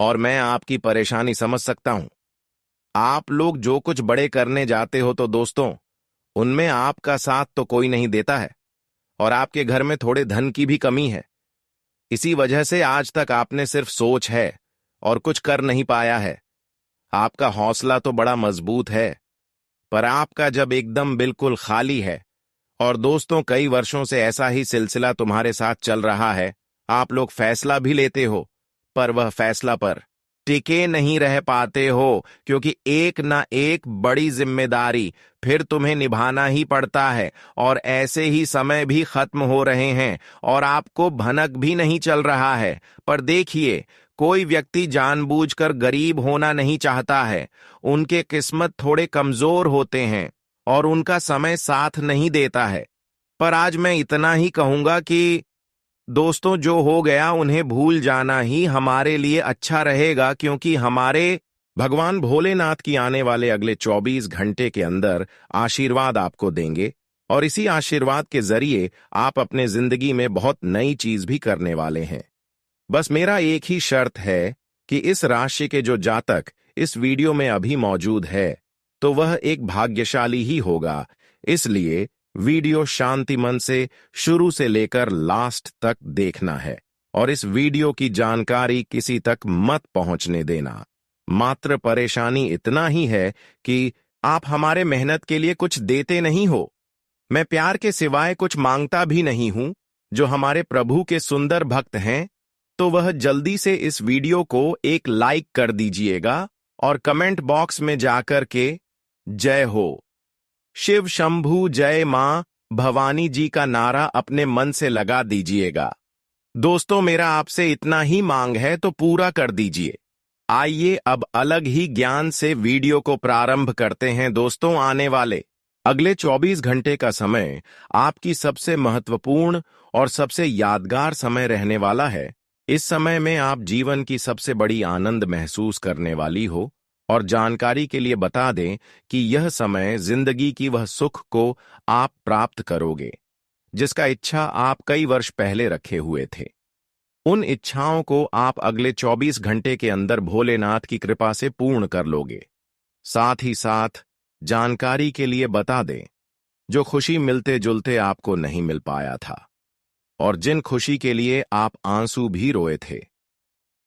और मैं आपकी परेशानी समझ सकता हूं। आप लोग जो कुछ बड़े करने जाते हो तो दोस्तों, उनमें आपका साथ तो कोई नहीं देता है, और आपके घर में थोड़े धन की भी कमी है। इसी वजह से आज तक आपने सिर्फ सोच है और कुछ कर नहीं पाया है। आपका हौसला तो बड़ा मजबूत है, पर आपका जब एकदम बिल्कुल खाली है, और दोस्तों कई वर्षों से ऐसा ही सिलसिला तुम्हारे साथ चल रहा है, आप लोग फैसला भी लेते हो, पर वह फैसला पर टिके नहीं रह पाते हो, क्योंकि एक ना एक बड़ी जिम्मेदारी फिर तुम्हें निभाना ही पड़ता है, और ऐसे ही समय भी खत्म हो रहे हैं और आपको भनक भी नहीं चल रहा है। पर देखिए, कोई व्यक्ति जानबूझकर गरीब होना नहीं चाहता है। उनके किस्मत थोड़े कमजोर होते हैं और उनका समय साथ नहीं देता है। पर आज मैं इतना ही कहूंगा कि दोस्तों, जो हो गया उन्हें भूल जाना ही हमारे लिए अच्छा रहेगा, क्योंकि हमारे भगवान भोलेनाथ की आने वाले अगले 24 घंटे के अंदर आशीर्वाद आपको देंगे, और इसी आशीर्वाद के जरिए आप अपने जिंदगी में बहुत नई चीज भी करने वाले हैं। बस मेरा एक ही शर्त है कि इस राशि के जो जातक इस वीडियो में अभी मौजूद है, तो वह एक भाग्यशाली ही होगा। इसलिए वीडियो शांति मन से शुरू से लेकर लास्ट तक देखना है, और इस वीडियो की जानकारी किसी तक मत पहुंचने देना। मात्र परेशानी इतना ही है कि आप हमारे मेहनत के लिए कुछ देते नहीं हो। मैं प्यार के सिवाय कुछ मांगता भी नहीं हूं। जो हमारे प्रभु के सुंदर भक्त हैं, तो वह जल्दी से इस वीडियो को एक लाइक कर दीजिएगा और कमेंट बॉक्स में जाकर के जय हो, शिव शंभू जय मां भवानी जी का नारा अपने मन से लगा दीजिएगा। दोस्तों, मेरा आपसे इतना ही मांग है, तो पूरा कर दीजिए। आइए अब अलग ही ज्ञान से वीडियो को प्रारंभ करते हैं। दोस्तों, आने वाले अगले 24 घंटे का समय आपकी सबसे महत्वपूर्ण और सबसे यादगार समय रहने वाला है। इस समय में आप जीवन की सबसे बड़ी आनंद महसूस करने वाली हो, और जानकारी के लिए बता दें कि यह समय जिंदगी की वह सुख को आप प्राप्त करोगे, जिसका इच्छा आप कई वर्ष पहले रखे हुए थे। उन इच्छाओं को आप अगले 24 घंटे के अंदर भोलेनाथ की कृपा से पूर्ण कर लोगे। साथ ही साथ जानकारी के लिए बता दें, जो खुशी मिलते जुलते आपको नहीं मिल पाया था, और जिन खुशी के लिए आप आंसू भी रोए थे,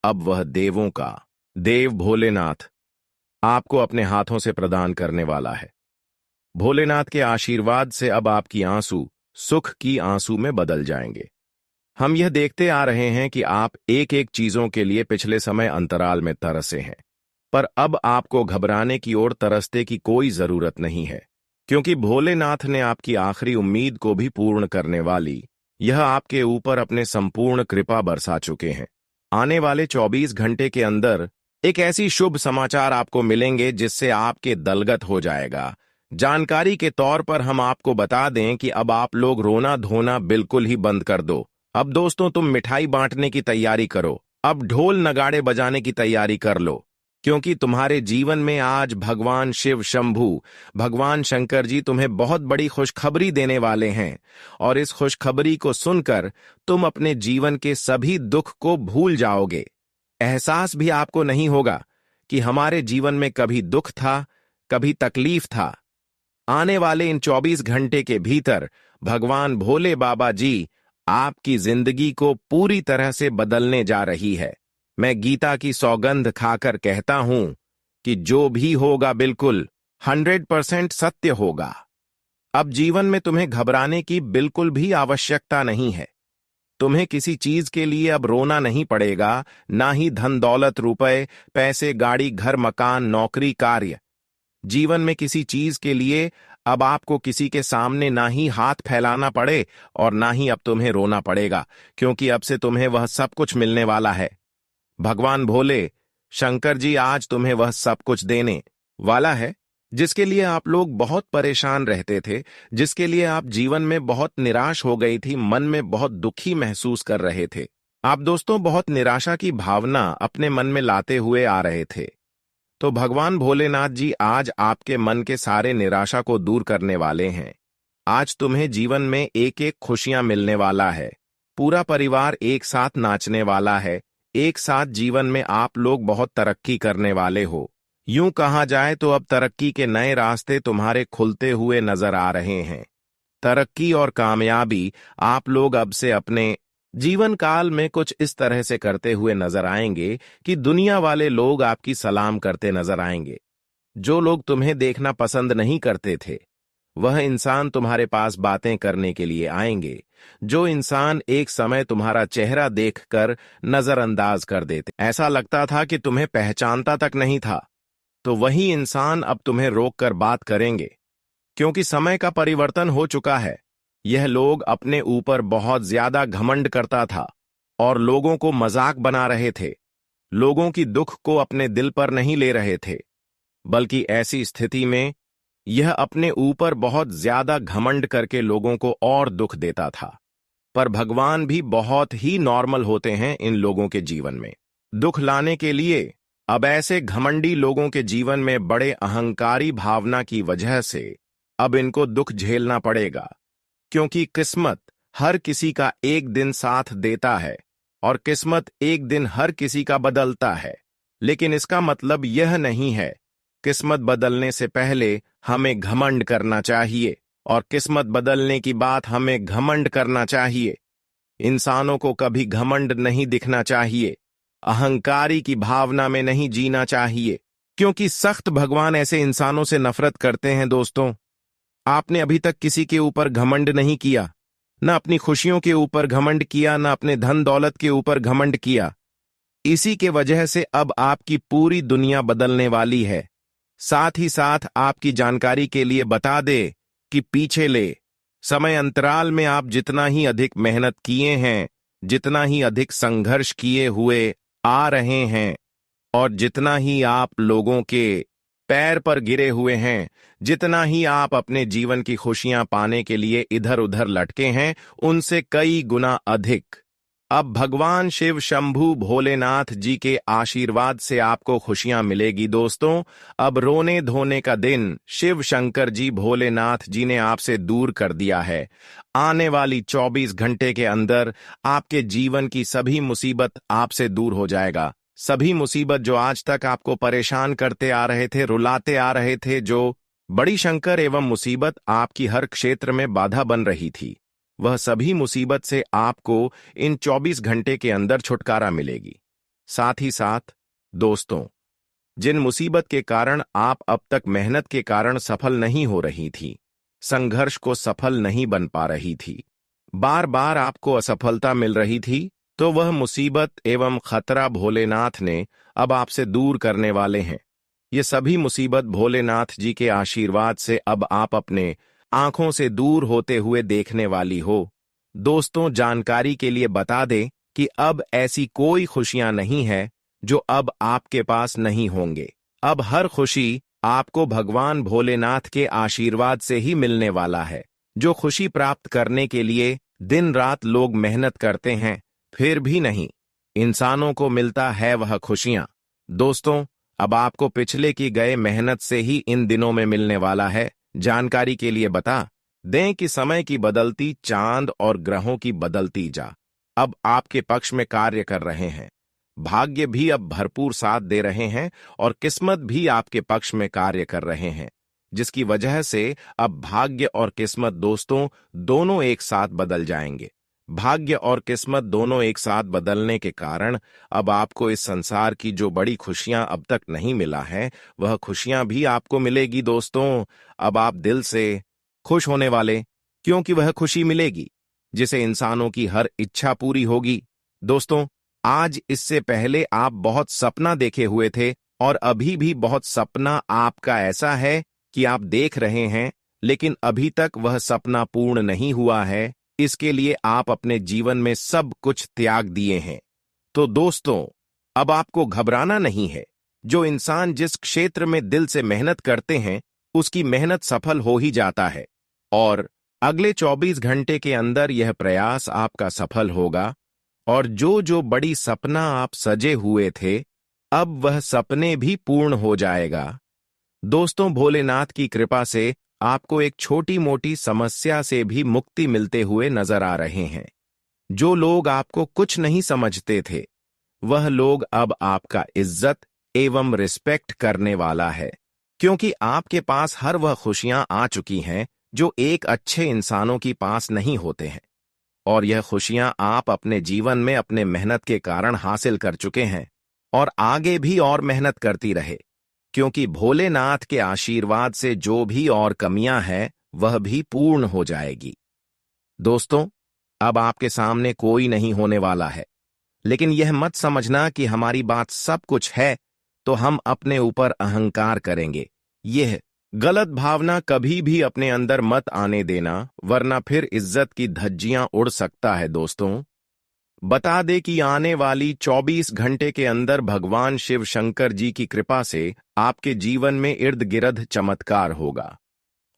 अब वह देवों का देव भोलेनाथ आपको अपने हाथों से प्रदान करने वाला है। भोलेनाथ के आशीर्वाद से अब आपकी आंसू सुख की आंसू में बदल जाएंगे। हम यह देखते आ रहे हैं कि आप एक एक चीजों के लिए पिछले समय अंतराल में तरसे हैं, पर अब आपको घबराने की ओर तरसते की कोई जरूरत नहीं है, क्योंकि भोलेनाथ ने आपकी आखिरी उम्मीद को भी पूर्ण करने वाली यह आपके ऊपर अपने संपूर्ण कृपा बरसा चुके हैं। आने वाले 24 घंटे के अंदर एक ऐसी शुभ समाचार आपको मिलेंगे जिससे आपके दलगत हो जाएगा। जानकारी के तौर पर हम आपको बता दें कि अब आप लोग रोना धोना बिल्कुल ही बंद कर दो। अब दोस्तों, तुम मिठाई बांटने की तैयारी करो। अब ढोल नगाड़े बजाने की तैयारी कर लो, क्योंकि तुम्हारे जीवन में आज भगवान शिव शंभू, भगवान शंकर जी तुम्हें बहुत बड़ी खुशखबरी देने वाले हैं, और इस खुशखबरी को सुनकर तुम अपने जीवन के सभी दुख को भूल जाओगे। एहसास भी आपको नहीं होगा कि हमारे जीवन में कभी दुख था, कभी तकलीफ था। आने वाले इन 24 घंटे के भीतर भगवान भोले बाबा जी आपकी जिंदगी को पूरी तरह से बदलने जा रही है। मैं गीता की सौगंध खाकर कहता हूं कि जो भी होगा बिल्कुल 100% सत्य होगा। अब जीवन में तुम्हें घबराने की बिल्कुल भी आवश्यकता नहीं है। तुम्हें किसी चीज के लिए अब रोना नहीं पड़ेगा, ना ही धन दौलत, रुपए, पैसे, गाड़ी, घर, मकान, नौकरी, कार्य। जीवन में किसी चीज के लिए अब आपको किसी के सामने ना ही हाथ फैलाना पड़े और ना ही अब तुम्हें रोना पड़ेगा, क्योंकि अब से तुम्हें वह सब कुछ मिलने वाला है। भगवान भोले शंकर जी आज तुम्हें वह सब कुछ देने वाला है, जिसके लिए आप लोग बहुत परेशान रहते थे, जिसके लिए आप जीवन में बहुत निराश हो गई थी, मन में बहुत दुखी महसूस कर रहे थे। आप दोस्तों बहुत निराशा की भावना अपने मन में लाते हुए आ रहे थे। तो भगवान भोलेनाथ जी आज आपके मन के सारे निराशा को दूर करने वाले हैं। आज तुम्हें जीवन में एक एक खुशियां मिलने वाला है। पूरा परिवार एक साथ नाचने वाला है, एक साथ जीवन में आप लोग बहुत तरक्की करने वाले हो। यूं कहा जाए तो अब तरक्की के नए रास्ते तुम्हारे खुलते हुए नजर आ रहे हैं। तरक्की और कामयाबी आप लोग अब से अपने जीवन काल में कुछ इस तरह से करते हुए नजर आएंगे कि दुनिया वाले लोग आपकी सलाम करते नजर आएंगे। जो लोग तुम्हें देखना पसंद नहीं करते थे, वह इंसान तुम्हारे पास बातें करने के लिए आएंगे। जो इंसान एक समय तुम्हारा चेहरा देखकर नजरअंदाज कर देते, ऐसा लगता था कि तुम्हें पहचानता तक नहीं था, तो वही इंसान अब तुम्हें रोककर बात करेंगे, क्योंकि समय का परिवर्तन हो चुका है। यह लोग अपने ऊपर बहुत ज्यादा घमंड करता था और लोगों को मजाक बना रहे थे। लोगों की दुख को अपने दिल पर नहीं ले रहे थे, बल्कि ऐसी स्थिति में यह अपने ऊपर बहुत ज्यादा घमंड करके लोगों को और दुख देता था। पर भगवान भी बहुत ही नॉर्मल होते हैं इन लोगों के जीवन में। दुख लाने के लिए अब ऐसे घमंडी लोगों के जीवन में बड़े अहंकारी भावना की वजह से अब इनको दुख झेलना पड़ेगा, क्योंकि किस्मत हर किसी का एक दिन साथ देता है और किस्मत एक दिन हर किसी का बदलता है। लेकिन इसका मतलब यह नहीं है किस्मत बदलने से पहले हमें घमंड करना चाहिए और किस्मत बदलने की बात हमें घमंड करना चाहिए। इंसानों को कभी घमंड नहीं दिखना चाहिए, अहंकारी की भावना में नहीं जीना चाहिए, क्योंकि सख्त भगवान ऐसे इंसानों से नफरत करते हैं। दोस्तों, आपने अभी तक किसी के ऊपर घमंड नहीं किया, न अपनी खुशियों के ऊपर घमंड किया, न अपने धन दौलत के ऊपर घमंड किया। इसी के वजह से अब आपकी पूरी दुनिया बदलने वाली है। साथ ही साथ आपकी जानकारी के लिए बता दे कि पिछले समय अंतराल में आप जितना ही अधिक मेहनत किए हैं, जितना ही अधिक संघर्ष किए हुए आ रहे हैं और जितना ही आप लोगों के पैर पर गिरे हुए हैं, जितना ही आप अपने जीवन की खुशियां पाने के लिए इधर उधर लटके हैं, उनसे कई गुना अधिक अब भगवान शिव शंभू भोलेनाथ जी के आशीर्वाद से आपको खुशियां मिलेगी। दोस्तों, अब रोने धोने का दिन शिव शंकर जी भोलेनाथ जी ने आपसे दूर कर दिया है। आने वाली 24 घंटे के अंदर आपके जीवन की सभी मुसीबत आपसे दूर हो जाएगा। सभी मुसीबत जो आज तक आपको परेशान करते आ रहे थे, रुलाते आ रहे थे, जो बड़ी शंकर एवं मुसीबत आपकी हर क्षेत्र में बाधा बन रही थी, वह सभी मुसीबत से आपको इन 24 घंटे के अंदर छुटकारा मिलेगी। साथ ही साथ दोस्तों, जिन मुसीबत के कारण आप अब तक मेहनत के कारण सफल नहीं हो रही थी, संघर्ष को सफल नहीं बन पा रही थी, बार बार आपको असफलता मिल रही थी, तो वह मुसीबत एवं खतरा भोलेनाथ ने अब आपसे दूर करने वाले हैं। ये सभी मुसीबत भोलेनाथ जी के आशीर्वाद से अब आप अपने आंखों से दूर होते हुए देखने वाली हो। दोस्तों, जानकारी के लिए बता दें कि अब ऐसी कोई खुशियां नहीं है जो अब आपके पास नहीं होंगे। अब हर खुशी आपको भगवान भोलेनाथ के आशीर्वाद से ही मिलने वाला है। जो खुशी प्राप्त करने के लिए दिन रात लोग मेहनत करते हैं, फिर भी नहीं इंसानों को मिलता है वह खुशियां। दोस्तों, अब आपको पिछले की गए मेहनत से ही इन दिनों में मिलने वाला है। जानकारी के लिए बता दें कि समय की बदलती चांद और ग्रहों की बदलती जा अब आपके पक्ष में कार्य कर रहे हैं। भाग्य भी अब भरपूर साथ दे रहे हैं और किस्मत भी आपके पक्ष में कार्य कर रहे हैं, जिसकी वजह से अब भाग्य और किस्मत दोस्तों दोनों एक साथ बदल जाएंगे। भाग्य और किस्मत दोनों एक साथ बदलने के कारण अब आपको इस संसार की जो बड़ी खुशियां अब तक नहीं मिला है, वह खुशियां भी आपको मिलेगी। दोस्तों, अब आप दिल से खुश होने वाले, क्योंकि वह खुशी मिलेगी जिसे इंसानों की हर इच्छा पूरी होगी। दोस्तों, आज इससे पहले आप बहुत सपना देखे हुए थे और अभी भी बहुत सपना आपका ऐसा है कि आप देख रहे हैं, लेकिन अभी तक वह सपना पूर्ण नहीं हुआ है। इसके लिए आप अपने जीवन में सब कुछ त्याग दिए हैं। तो दोस्तों, अब आपको घबराना नहीं है। जो इंसान जिस क्षेत्र में दिल से मेहनत करते हैं, उसकी मेहनत सफल हो ही जाता है और अगले 24 घंटे के अंदर यह प्रयास आपका सफल होगा और जो जो बड़ी सपना आप सजे हुए थे, अब वह सपने भी पूर्ण हो जाएगा। दोस्तों, भोलेनाथ की कृपा से आपको एक छोटी मोटी समस्या से भी मुक्ति मिलते हुए नजर आ रहे हैं। जो लोग आपको कुछ नहीं समझते थे, वह लोग अब आपका इज्जत एवं रिस्पेक्ट करने वाला है, क्योंकि आपके पास हर वह खुशियां आ चुकी हैं जो एक अच्छे इंसानों की पास नहीं होते हैं। और यह खुशियां आप अपने जीवन में अपने मेहनत के कारण हासिल कर चुके हैं और आगे भी और मेहनत करती रहे, क्योंकि भोलेनाथ के आशीर्वाद से जो भी और कमियां हैं वह भी पूर्ण हो जाएगी। दोस्तों, अब आपके सामने कोई नहीं होने वाला है, लेकिन यह मत समझना कि हमारी बात सब कुछ है तो हम अपने ऊपर अहंकार करेंगे। यह गलत भावना कभी भी अपने अंदर मत आने देना, वरना फिर इज्जत की धज्जियां उड़ सकता है। दोस्तों, बता दे कि आने वाली 24 घंटे के अंदर भगवान शिव शंकर जी की कृपा से आपके जीवन में इर्द गिर्द चमत्कार होगा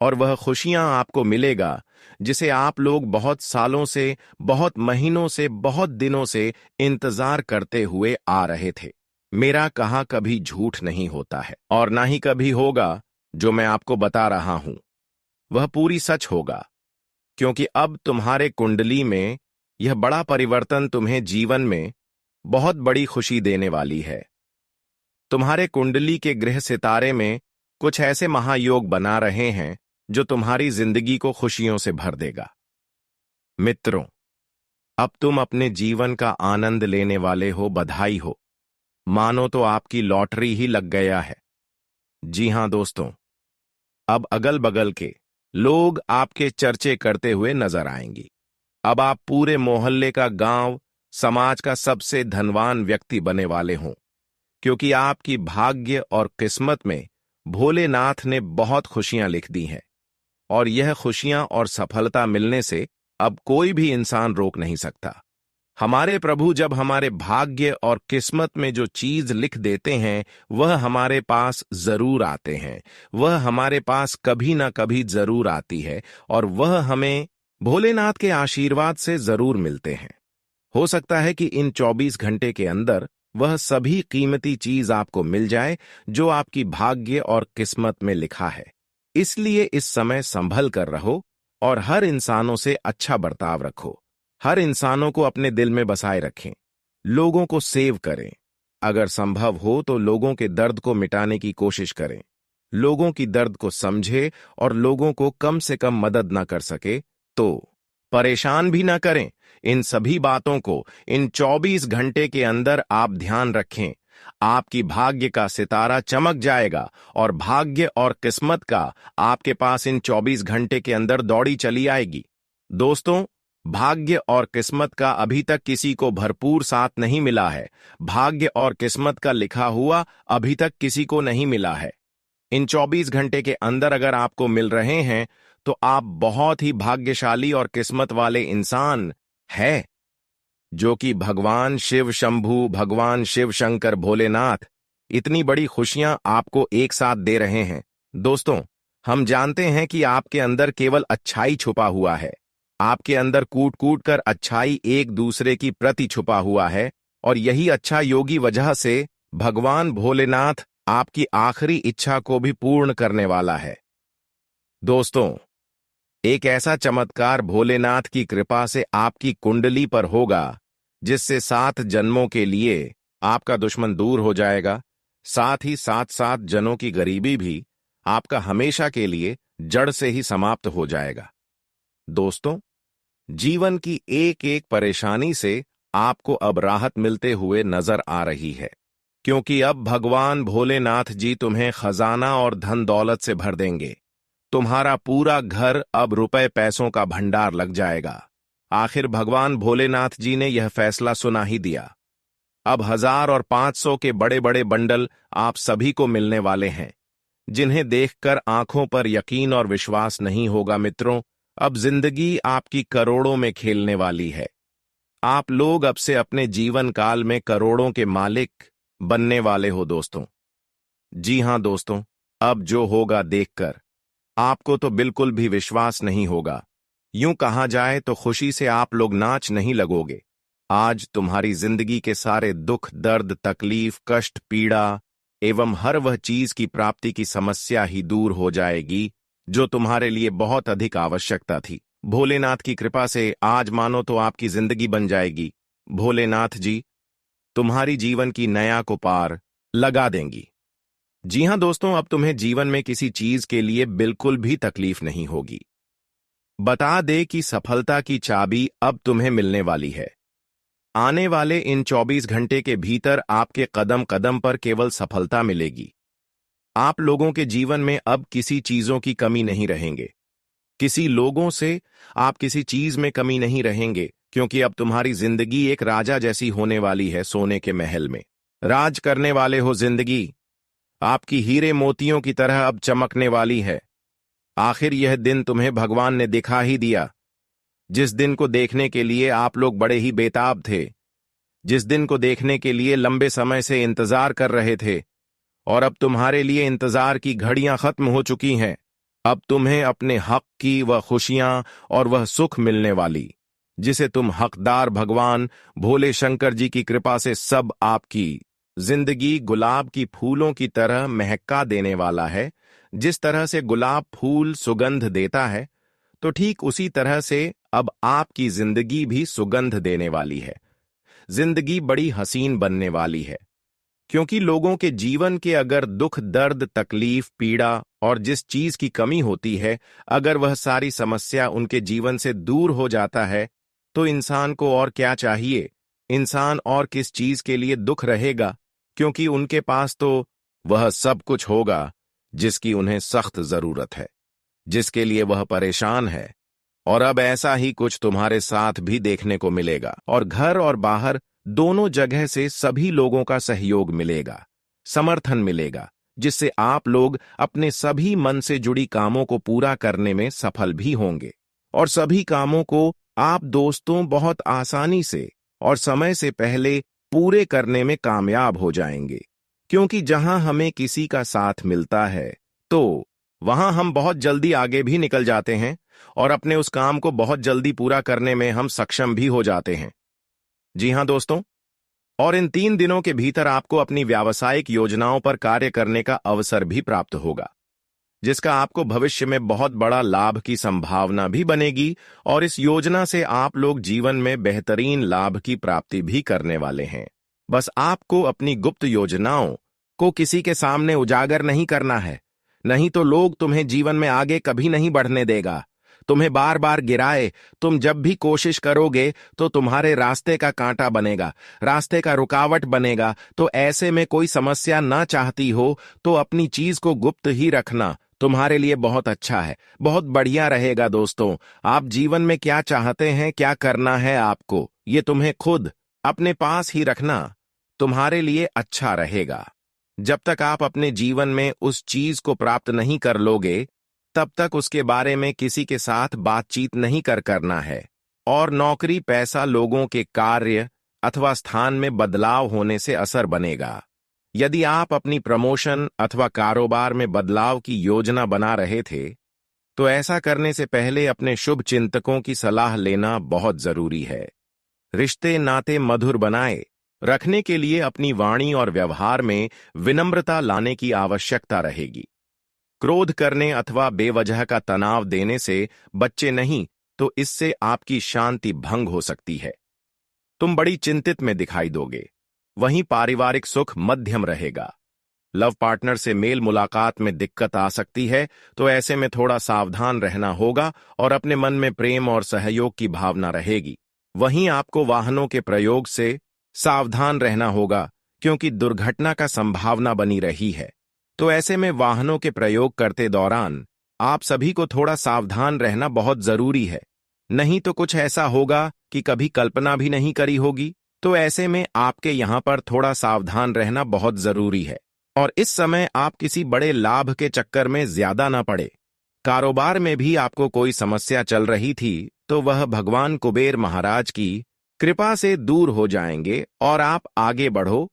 और वह खुशियां आपको मिलेगा जिसे आप लोग बहुत सालों से, बहुत महीनों से, बहुत दिनों से इंतजार करते हुए आ रहे थे। मेरा कहा कभी झूठ नहीं होता है और ना ही कभी होगा। जो मैं आपको बता रहा हूं वह पूरी सच होगा, क्योंकि अब तुम्हारे कुंडली में यह बड़ा परिवर्तन तुम्हें जीवन में बहुत बड़ी खुशी देने वाली है। तुम्हारे कुंडली के ग्रह सितारे में कुछ ऐसे महायोग बना रहे हैं जो तुम्हारी जिंदगी को खुशियों से भर देगा। मित्रों, अब तुम अपने जीवन का आनंद लेने वाले हो। बधाई हो, मानो तो आपकी लॉटरी ही लग गया है। जी हां दोस्तों, अब अगल बगल के लोग आपके चर्चे करते हुए नजर आएंगी। अब आप पूरे मोहल्ले का, गांव, समाज का सबसे धनवान व्यक्ति बने वाले हों, क्योंकि आपकी भाग्य और किस्मत में भोलेनाथ ने बहुत खुशियां लिख दी हैं और यह खुशियां और सफलता मिलने से अब कोई भी इंसान रोक नहीं सकता। हमारे प्रभु जब हमारे भाग्य और किस्मत में जो चीज लिख देते हैं वह हमारे पास जरूर आते हैं, वह हमारे पास कभी ना कभी जरूर आती है और वह हमें भोलेनाथ के आशीर्वाद से जरूर मिलते हैं। हो सकता है कि इन 24 घंटे के अंदर वह सभी कीमती चीज आपको मिल जाए जो आपकी भाग्य और किस्मत में लिखा है। इसलिए इस समय संभल कर रहो और हर इंसानों से अच्छा बर्ताव रखो। हर इंसानों को अपने दिल में बसाए रखें, लोगों को सेव करें। अगर संभव हो तो लोगों के दर्द को मिटाने की कोशिश करें। लोगों की दर्द को समझे और लोगों को कम से कम मदद ना कर सके तो परेशान भी ना करें। इन सभी बातों को इन 24 घंटे के अंदर आप ध्यान रखें। आपकी भाग्य का सितारा चमक जाएगा और भाग्य और किस्मत का आपके पास इन 24 घंटे के अंदर दौड़ी चली आएगी। दोस्तों, भाग्य और किस्मत का अभी तक किसी को भरपूर साथ नहीं मिला है। भाग्य और किस्मत का लिखा हुआ अभी तक किसी को नहीं मिला है। इन 24 घंटे के अंदर अगर आपको मिल रहे हैं तो आप बहुत ही भाग्यशाली और किस्मत वाले इंसान हैं, जो कि भगवान शिव शंभू, भगवान शिव शंकर भोलेनाथ इतनी बड़ी खुशियां आपको एक साथ दे रहे हैं। दोस्तों, हम जानते हैं कि आपके अंदर केवल अच्छाई छुपा हुआ है। आपके अंदर कूट कूट कर अच्छाई एक दूसरे की प्रति छुपा हुआ है और यही अच्छा योगी वजह से भगवान भोलेनाथ आपकी आखिरी इच्छा को भी पूर्ण करने वाला है। दोस्तों, एक ऐसा चमत्कार भोलेनाथ की कृपा से आपकी कुंडली पर होगा जिससे 7 जन्मों के लिए आपका दुश्मन दूर हो जाएगा। साथ ही 7 जनों की गरीबी भी आपका हमेशा के लिए जड़ से ही समाप्त हो जाएगा। दोस्तों, जीवन की एक एक परेशानी से आपको अब राहत मिलते हुए नजर आ रही है, क्योंकि अब भगवान भोलेनाथ जी तुम्हें खजाना और धन दौलत से भर देंगे। तुम्हारा पूरा घर अब रुपए पैसों का भंडार लग जाएगा। आखिर भगवान भोलेनाथ जी ने यह फैसला सुना ही दिया। अब 1000 और 500 के बड़े बड़े बंडल आप सभी को मिलने वाले हैं, जिन्हें देखकर आंखों पर यकीन और विश्वास नहीं होगा। मित्रों, अब जिंदगी आपकी करोड़ों में खेलने वाली है। आप लोग अब से अपने जीवन काल में करोड़ों के मालिक बनने वाले हो। दोस्तों, जी हां दोस्तों, अब जो होगा देखकर आपको तो बिल्कुल भी विश्वास नहीं होगा। यूं कहा जाए तो खुशी से आप लोग नाच नहीं लगोगे। आज तुम्हारी जिंदगी के सारे दुख, दर्द, तकलीफ, कष्ट, पीड़ा एवं हर वह चीज की प्राप्ति की समस्या ही दूर हो जाएगी जो तुम्हारे लिए बहुत अधिक आवश्यकता थी। भोलेनाथ की कृपा से आज मानो तो आपकी जिंदगी बन जाएगी। भोलेनाथ जी तुम्हारी जीवन की नया को पार लगा देंगी। जी हां दोस्तों, अब तुम्हें जीवन में किसी चीज के लिए बिल्कुल भी तकलीफ नहीं होगी। बता दे कि सफलता की चाबी अब तुम्हें मिलने वाली है। आने वाले इन 24 घंटे के भीतर आपके कदम कदम पर केवल सफलता मिलेगी। आप लोगों के जीवन में अब किसी चीजों की कमी नहीं रहेंगे। किसी लोगों से आप किसी चीज में कमी नहीं रहेंगे, क्योंकि अब तुम्हारी जिंदगी एक राजा जैसी होने वाली है, सोने के महल में राज करने वाले हो। जिंदगी आपकी हीरे मोतियों की तरह अब चमकने वाली है। आखिर यह दिन तुम्हें भगवान ने दिखा ही दिया, जिस दिन को देखने के लिए आप लोग बड़े ही बेताब थे, जिस दिन को देखने के लिए लंबे समय से इंतजार कर रहे थे। और अब तुम्हारे लिए इंतजार की घड़ियां खत्म हो चुकी हैं। अब तुम्हें अपने हक की वह खुशियां और वह सुख मिलने वाली, जिसे तुम हकदार भगवान भोले शंकर जी की कृपा से सब आपकी जिंदगी गुलाब की फूलों की तरह महका देने वाला है। जिस तरह से गुलाब फूल सुगंध देता है, तो ठीक उसी तरह से अब आपकी जिंदगी भी सुगंध देने वाली है। जिंदगी बड़ी हसीन बनने वाली है, क्योंकि लोगों के जीवन के अगर दुख, दर्द, तकलीफ, पीड़ा और जिस चीज की कमी होती है, अगर वह सारी समस्या उनके जीवन से दूर हो जाता है, तो इंसान को और क्या चाहिए? इंसान और किस चीज के लिए दुख रहेगा, क्योंकि उनके पास तो वह सब कुछ होगा जिसकी उन्हें सख्त जरूरत है, जिसके लिए वह परेशान है। और अब ऐसा ही कुछ तुम्हारे साथ भी देखने को मिलेगा, और घर और बाहर दोनों जगह से सभी लोगों का सहयोग मिलेगा, समर्थन मिलेगा, जिससे आप लोग अपने सभी मन से जुड़ी कामों को पूरा करने में सफल भी होंगे। और सभी कामों को आप दोस्तों बहुत आसानी से और समय से पहले पूरे करने में कामयाब हो जाएंगे, क्योंकि जहां हमें किसी का साथ मिलता है, तो वहां हम बहुत जल्दी आगे भी निकल जाते हैं और अपने उस काम को बहुत जल्दी पूरा करने में हम सक्षम भी हो जाते हैं। जी हां दोस्तों, और इन 3 दिनों के भीतर आपको अपनी व्यावसायिक योजनाओं पर कार्य करने का अवसर भी प्राप्त होगा, जिसका आपको भविष्य में बहुत बड़ा लाभ की संभावना भी बनेगी। और इस योजना से आप लोग जीवन में बेहतरीन लाभ की प्राप्ति भी करने वाले हैं। बस आपको अपनी गुप्त योजनाओं को किसी के सामने उजागर नहीं करना है, नहीं तो लोग तुम्हें जीवन में आगे कभी नहीं बढ़ने देगा। तुम्हें बार बार गिराए, तुम जब भी कोशिश करोगे तो तुम्हारे रास्ते का कांटा बनेगा, रास्ते का रुकावट बनेगा। तो ऐसे में कोई समस्या ना चाहती हो तो अपनी चीज को गुप्त ही रखना तुम्हारे लिए बहुत अच्छा है, बहुत बढ़िया रहेगा। दोस्तों, आप जीवन में क्या चाहते हैं, क्या करना है आपको, ये तुम्हें खुद अपने पास ही रखना तुम्हारे लिए अच्छा रहेगा। जब तक आप अपने जीवन में उस चीज को प्राप्त नहीं कर लोगे, तब तक उसके बारे में किसी के साथ बातचीत नहीं करना है। और नौकरी, पैसा, लोगों के कार्य अथवा स्थान में बदलाव होने से असर बनेगा। यदि आप अपनी प्रमोशन अथवा कारोबार में बदलाव की योजना बना रहे थे, तो ऐसा करने से पहले अपने शुभ चिंतकों की सलाह लेना बहुत जरूरी है। रिश्ते नाते मधुर बनाए रखने के लिए अपनी वाणी और व्यवहार में विनम्रता लाने की आवश्यकता रहेगी। क्रोध करने अथवा बेवजह का तनाव देने से बच्चे नहीं, तो इससे आपकी शांति भंग हो सकती है। तुम बड़ी चिंतित में दिखाई दोगे। वहीं पारिवारिक सुख मध्यम रहेगा। लव पार्टनर से मेल मुलाकात में दिक्कत आ सकती है, तो ऐसे में थोड़ा सावधान रहना होगा और अपने मन में प्रेम और सहयोग की भावना रहेगी। वहीं आपको वाहनों के प्रयोग से सावधान रहना होगा, क्योंकि दुर्घटना का संभावना बनी रही है। तो ऐसे में वाहनों के प्रयोग करते दौरान आप सभी को थोड़ा सावधान रहना बहुत जरूरी है, नहीं तो कुछ ऐसा होगा कि कभी कल्पना भी नहीं करी होगी। तो ऐसे में आपके यहां पर थोड़ा सावधान रहना बहुत जरूरी है। और इस समय आप किसी बड़े लाभ के चक्कर में ज्यादा ना पड़े। कारोबार में भी आपको कोई समस्या चल रही थी, तो वह भगवान कुबेर महाराज की कृपा से दूर हो जाएंगे और आप आगे बढ़ो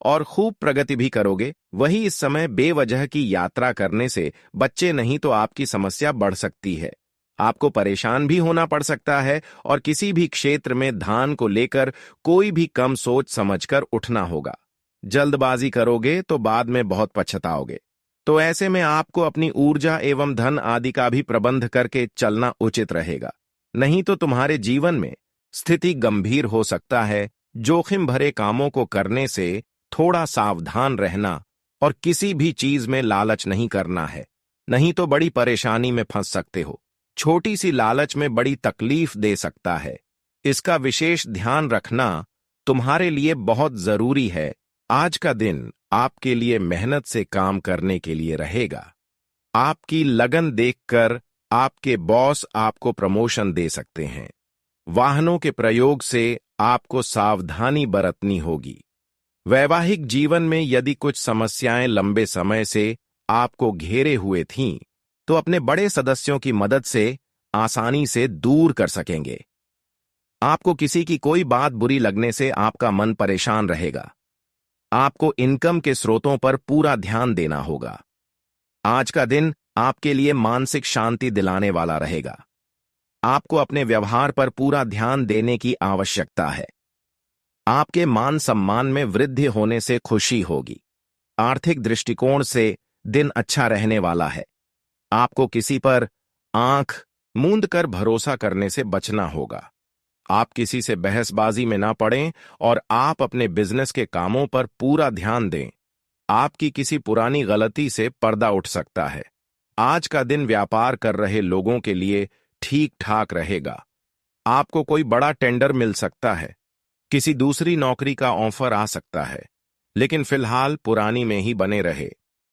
और खूब प्रगति भी करोगे। वही इस समय बेवजह की यात्रा करने से बच्चे नहीं, तो आपकी समस्या बढ़ सकती है। आपको परेशान भी होना पड़ सकता है और किसी भी क्षेत्र में ध्यान को लेकर कोई भी कम सोच समझकर उठना होगा। जल्दबाजी करोगे तो बाद में बहुत पछताओगे। तो ऐसे में आपको अपनी ऊर्जा एवं धन आदि का भी प्रबंध करके चलना उचित रहेगा, नहीं तो तुम्हारे जीवन में स्थिति गंभीर हो सकता है जोखिम भरे कामों को करने से थोड़ा सावधान रहना और किसी भी चीज में लालच नहीं करना है, नहीं तो बड़ी परेशानी में फंस सकते हो। छोटी सी लालच में बड़ी तकलीफ दे सकता है। इसका विशेष ध्यान रखना तुम्हारे लिए बहुत जरूरी है। आज का दिन आपके लिए मेहनत से काम करने के लिए रहेगा। आपकी लगन देखकर आपके बॉस आपको प्रमोशन दे सकते हैं। वाहनों के प्रयोग से आपको सावधानी बरतनी होगी। वैवाहिक जीवन में यदि कुछ समस्याएं लंबे समय से आपको घेरे हुए थीं, तो अपने बड़े सदस्यों की मदद से आसानी से दूर कर सकेंगे। आपको किसी की कोई बात बुरी लगने से आपका मन परेशान रहेगा। आपको इनकम के स्रोतों पर पूरा ध्यान देना होगा। आज का दिन आपके लिए मानसिक शांति दिलाने वाला रहेगा। आपको अपने व्यवहार पर पूरा ध्यान देने की आवश्यकता है। आपके मान सम्मान में वृद्धि होने से खुशी होगी। आर्थिक दृष्टिकोण से दिन अच्छा रहने वाला है। आपको किसी पर आंख मूंद कर भरोसा करने से बचना होगा। आप किसी से बहसबाजी में ना पड़ें और आप अपने बिजनेस के कामों पर पूरा ध्यान दें। आपकी किसी पुरानी गलती से पर्दा उठ सकता है। आज का दिन व्यापार कर रहे लोगों के लिए ठीक ठाक रहेगा। आपको कोई बड़ा टेंडर मिल सकता है। किसी दूसरी नौकरी का ऑफर आ सकता है, लेकिन फिलहाल पुरानी में ही बने रहे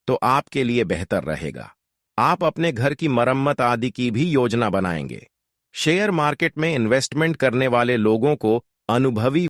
तो आपके लिए बेहतर रहेगा। आप अपने घर की मरम्मत आदि की भी योजना बनाएंगे। शेयर मार्केट में इन्वेस्टमेंट करने वाले लोगों को अनुभवी